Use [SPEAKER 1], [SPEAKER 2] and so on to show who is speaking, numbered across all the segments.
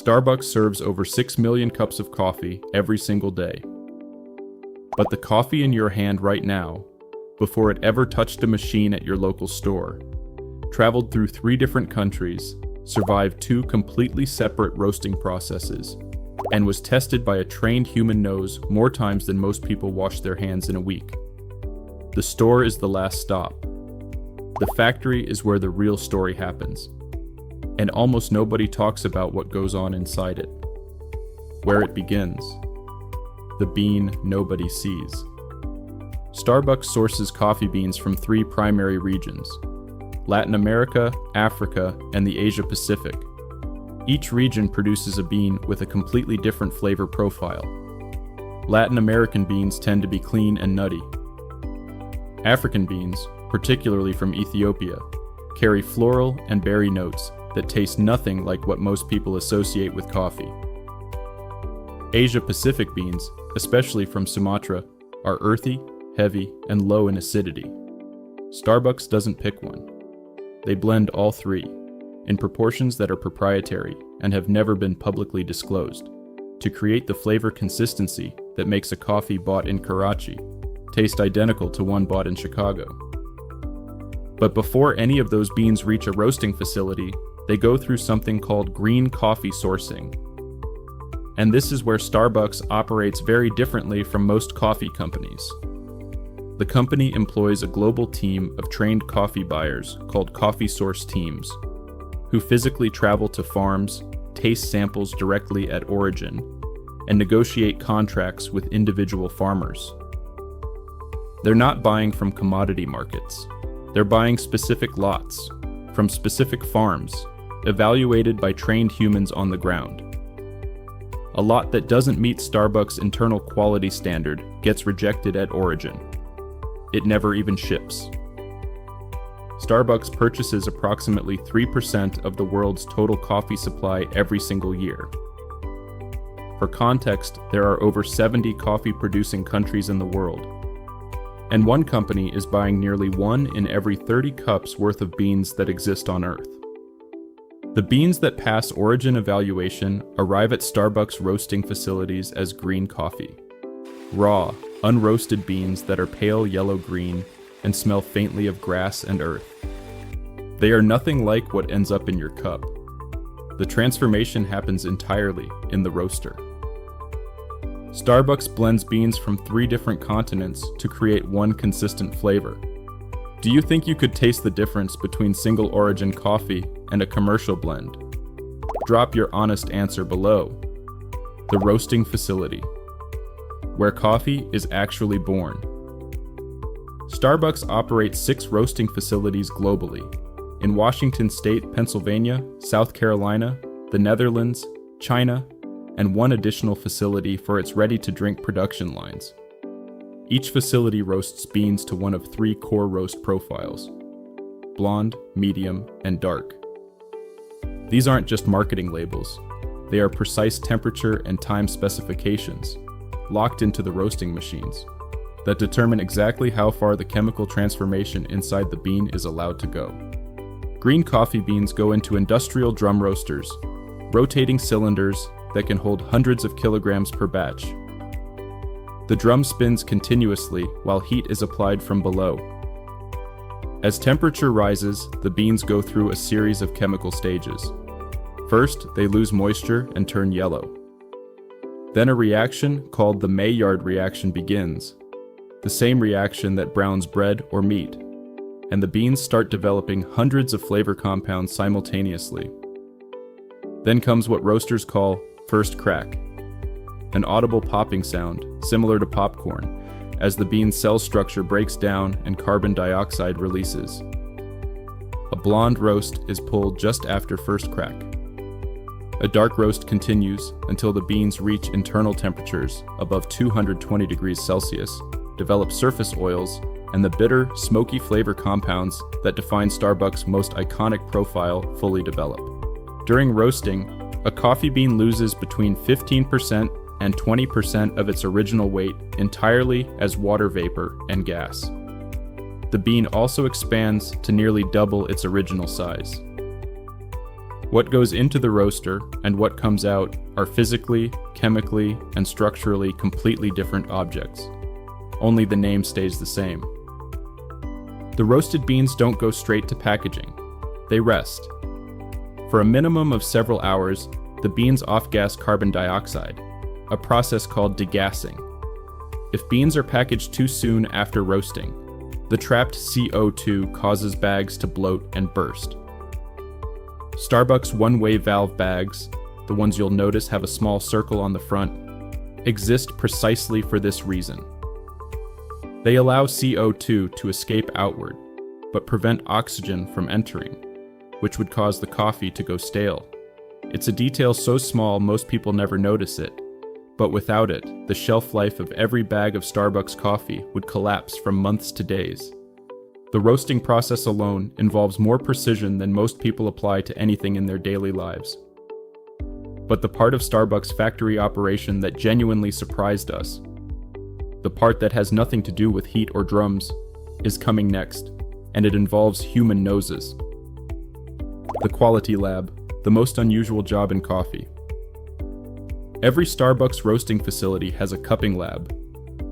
[SPEAKER 1] Starbucks serves over 6 million cups of coffee every single day. But the coffee in your hand right now, before it ever touched a machine at your local store, traveled through 3 different countries, survived 2 completely separate roasting processes, and was tested by a trained human nose more times than most people wash their hands in a week. The store is the last stop. The factory is where the real story happens, and almost nobody talks about what goes on inside it. Where it begins. The bean nobody sees. Starbucks sources coffee beans from 3 primary regions: Latin America, Africa, and the Asia Pacific. Each region produces a bean with a completely different flavor profile. Latin American beans tend to be clean and nutty. African beans, particularly from Ethiopia, carry floral and berry notes that taste nothing like what most people associate with coffee. Asia Pacific beans, especially from Sumatra, are earthy, heavy, and low in acidity. Starbucks doesn't pick one. They blend all 3, in proportions that are proprietary and have never been publicly disclosed, to create the flavor consistency that makes a coffee bought in Karachi taste identical to one bought in Chicago. But before any of those beans reach a roasting facility, they go through something called green coffee sourcing. And this is where Starbucks operates very differently from most coffee companies. The company employs a global team of trained coffee buyers called coffee source teams, who physically travel to farms, taste samples directly at origin, and negotiate contracts with individual farmers. They're not buying from commodity markets. They're buying specific lots, from specific farms, evaluated by trained humans on the ground. A lot that doesn't meet Starbucks' internal quality standard gets rejected at origin. It never even ships. Starbucks purchases approximately 3% of the world's total coffee supply every single year. For context, there are over 70 coffee-producing countries in the world, and one company is buying nearly 1 in every 30 cups worth of beans that exist on Earth. The beans that pass origin evaluation arrive at Starbucks roasting facilities as green coffee. Raw, unroasted beans that are pale yellow-green and smell faintly of grass and earth. They are nothing like what ends up in your cup. The transformation happens entirely in the roaster. Starbucks blends beans from 3 different continents to create one consistent flavor. Do you think you could taste the difference between single origin coffee and a commercial blend? Drop your honest answer below. The roasting facility, where coffee is actually born. Starbucks operates 6 roasting facilities globally, in Washington State, Pennsylvania, South Carolina, the Netherlands, China, and 1 additional facility for its ready-to-drink production lines. Each facility roasts beans to one of 3 core roast profiles: blonde, medium, and dark. These aren't just marketing labels. They are precise temperature and time specifications, locked into the roasting machines, that determine exactly how far the chemical transformation inside the bean is allowed to go. Green coffee beans go into industrial drum roasters, rotating cylinders that can hold hundreds of kilograms per batch. The drum spins continuously while heat is applied from below. As temperature rises, the beans go through a series of chemical stages. First, they lose moisture and turn yellow. Then a reaction called the Maillard reaction begins, the same reaction that browns bread or meat, and the beans start developing hundreds of flavor compounds simultaneously. Then comes what roasters call first crack, an audible popping sound similar to popcorn as the bean's cell structure breaks down and carbon dioxide releases. A blonde roast is pulled just after first crack. A dark roast continues until the beans reach internal temperatures above 220 degrees Celsius, develop surface oils, and the bitter, smoky flavor compounds that define Starbucks' most iconic profile fully develop. During roasting, a coffee bean loses between 15% and 20% of its original weight entirely as water vapor and gas. The bean also expands to nearly double its original size. What goes into the roaster and what comes out are physically, chemically, and structurally completely different objects. Only the name stays the same. The roasted beans don't go straight to packaging. They rest. For a minimum of several hours, the beans off-gas carbon dioxide, a process called degassing. If beans are packaged too soon after roasting, the trapped CO2 causes bags to bloat and burst. Starbucks one-way valve bags, the ones you'll notice have a small circle on the front, exist precisely for this reason. They allow CO2 to escape outward, but prevent oxygen from entering, which would cause the coffee to go stale. It's a detail so small most people never notice it, but without it, the shelf life of every bag of Starbucks coffee would collapse from months to days. The roasting process alone involves more precision than most people apply to anything in their daily lives. But the part of Starbucks' factory operation that genuinely surprised us, the part that has nothing to do with heat or drums, is coming next, and it involves human noses. The quality lab, the most unusual job in coffee. Every Starbucks roasting facility has a cupping lab,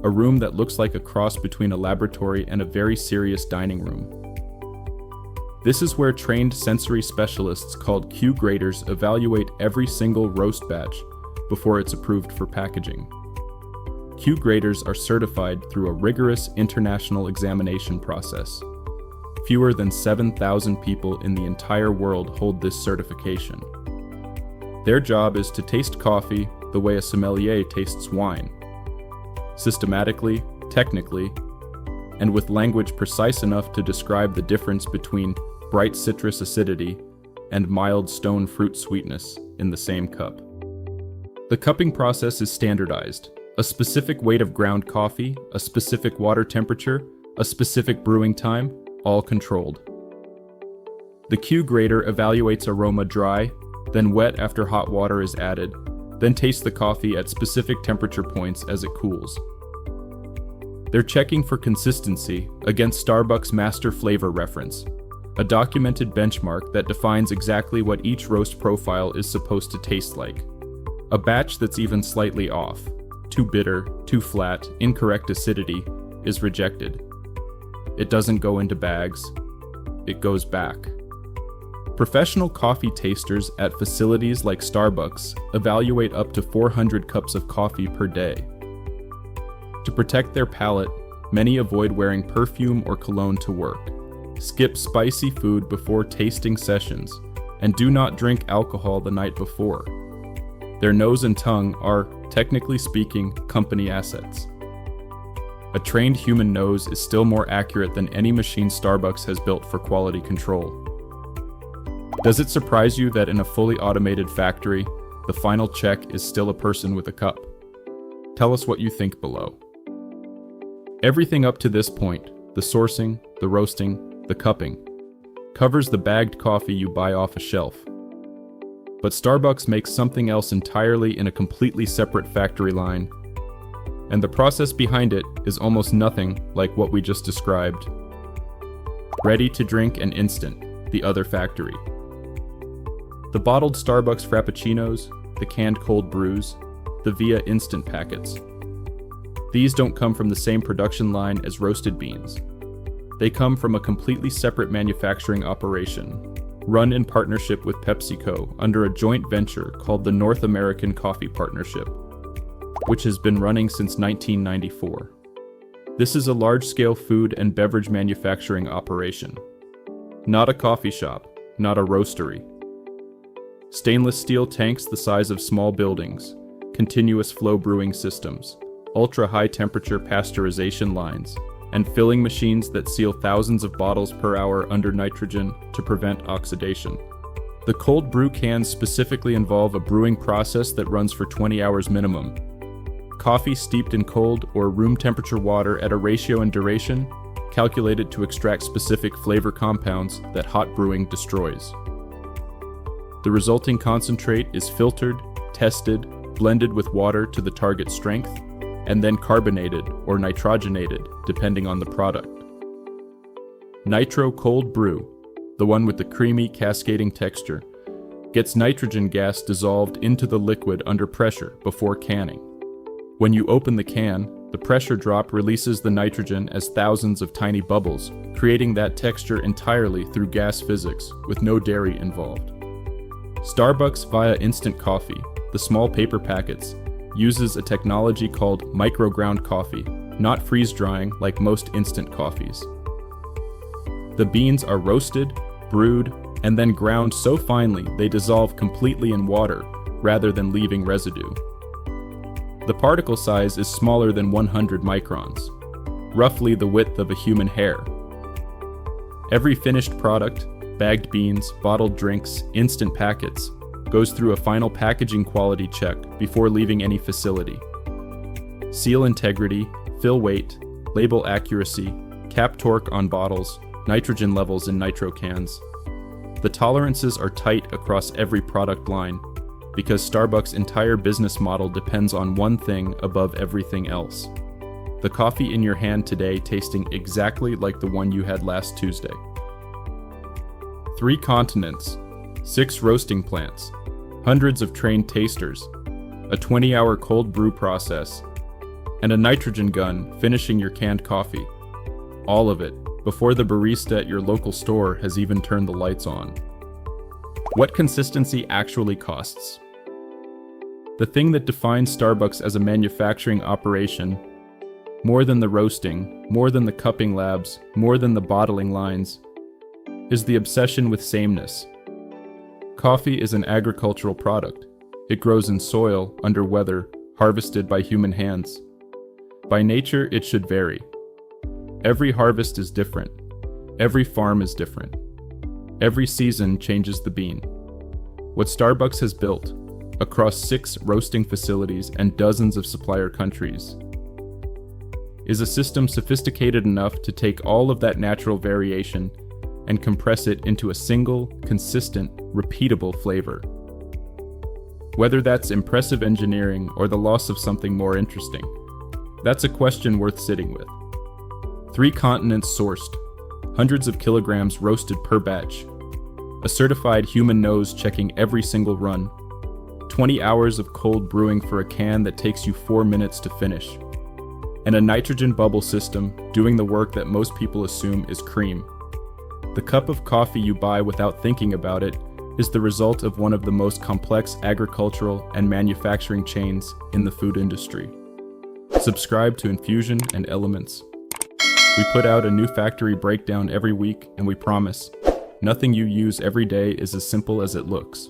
[SPEAKER 1] a room that looks like a cross between a laboratory and a very serious dining room. This is where trained sensory specialists called Q graders evaluate every single roast batch before it's approved for packaging. Q graders are certified through a rigorous international examination process. Fewer than 7,000 people in the entire world hold this certification. Their job is to taste coffee the way a sommelier tastes wine. Systematically, technically, and with language precise enough to describe the difference between bright citrus acidity and mild stone fruit sweetness in the same cup. The cupping process is standardized. A specific weight of ground coffee, a specific water temperature, a specific brewing time, all controlled. The Q grader evaluates aroma dry, then wet after hot water is added, then tastes the coffee at specific temperature points as it cools. They're checking for consistency against Starbucks Master Flavor Reference, a documented benchmark that defines exactly what each roast profile is supposed to taste like. A batch that's even slightly off, too bitter, too flat, incorrect acidity, is rejected. It doesn't go into bags, it goes back. Professional coffee tasters at facilities like Starbucks evaluate up to 400 cups of coffee per day. To protect their palate, many avoid wearing perfume or cologne to work, skip spicy food before tasting sessions, and do not drink alcohol the night before. Their nose and tongue are, technically speaking, company assets. A trained human nose is still more accurate than any machine Starbucks has built for quality control. Does it surprise you that in a fully automated factory, the final check is still a person with a cup? Tell us what you think below. Everything up to this point, the sourcing, the roasting, the cupping, covers the bagged coffee you buy off a shelf. But Starbucks makes something else entirely in a completely separate factory line, and the process behind it is almost nothing like what we just described. Ready to drink and instant, the other factory. The bottled Starbucks Frappuccinos, the canned cold brews, the Via instant packets. These don't come from the same production line as roasted beans. They come from a completely separate manufacturing operation, run in partnership with PepsiCo under a joint venture called the North American Coffee Partnership, which has been running since 1994. This is a large-scale food and beverage manufacturing operation. Not a coffee shop, not a roastery. Stainless steel tanks the size of small buildings, continuous flow brewing systems, ultra-high temperature pasteurization lines, and filling machines that seal thousands of bottles per hour under nitrogen to prevent oxidation. The cold brew cans specifically involve a brewing process that runs for 20 hours minimum. Coffee steeped in cold or room temperature water at a ratio and duration calculated to extract specific flavor compounds that hot brewing destroys. The resulting concentrate is filtered, tested, blended with water to the target strength, and then carbonated or nitrogenated depending on the product. Nitro Cold Brew, the one with the creamy cascading texture, gets nitrogen gas dissolved into the liquid under pressure before canning. When you open the can, the pressure drop releases the nitrogen as thousands of tiny bubbles, creating that texture entirely through gas physics, with no dairy involved. Starbucks via instant coffee, the small paper packets, uses a technology called microground coffee, not freeze-drying like most instant coffees. The beans are roasted, brewed, and then ground so finely they dissolve completely in water rather than leaving residue. The particle size is smaller than 100 microns, roughly the width of a human hair. Every finished product, bagged beans, bottled drinks, instant packets, goes through a final packaging quality check before leaving any facility. Seal integrity, fill weight, label accuracy, cap torque on bottles, nitrogen levels in nitro cans. The tolerances are tight across every product line because Starbucks' entire business model depends on one thing above everything else: the coffee in your hand today tasting exactly like the one you had last Tuesday. 3 continents, 6 roasting plants, hundreds of trained tasters, a 20-hour cold brew process, and a nitrogen gun finishing your canned coffee. All of it before the barista at your local store has even turned the lights on. What consistency actually costs? The thing that defines Starbucks as a manufacturing operation, more than the roasting, more than the cupping labs, more than the bottling lines, is the obsession with sameness. Coffee is an agricultural product. It grows in soil, under weather, harvested by human hands. By nature, it should vary. Every harvest is different. Every farm is different. Every season changes the bean. What Starbucks has built, across 6 roasting facilities and dozens of supplier countries, is a system sophisticated enough to take all of that natural variation and compress it into a single, consistent, repeatable flavor. Whether that's impressive engineering or the loss of something more interesting, that's a question worth sitting with. 3 continents sourced, hundreds of kilograms roasted per batch, a certified human nose checking every single run, 20 hours of cold brewing for a can that takes you 4 minutes to finish, and a nitrogen bubble system doing the work that most people assume is cream. The cup of coffee you buy without thinking about it is the result of one of the most complex agricultural and manufacturing chains in the food industry. Subscribe to Infusion and Elements. We put out a new factory breakdown every week, and we promise, nothing you use every day is as simple as it looks.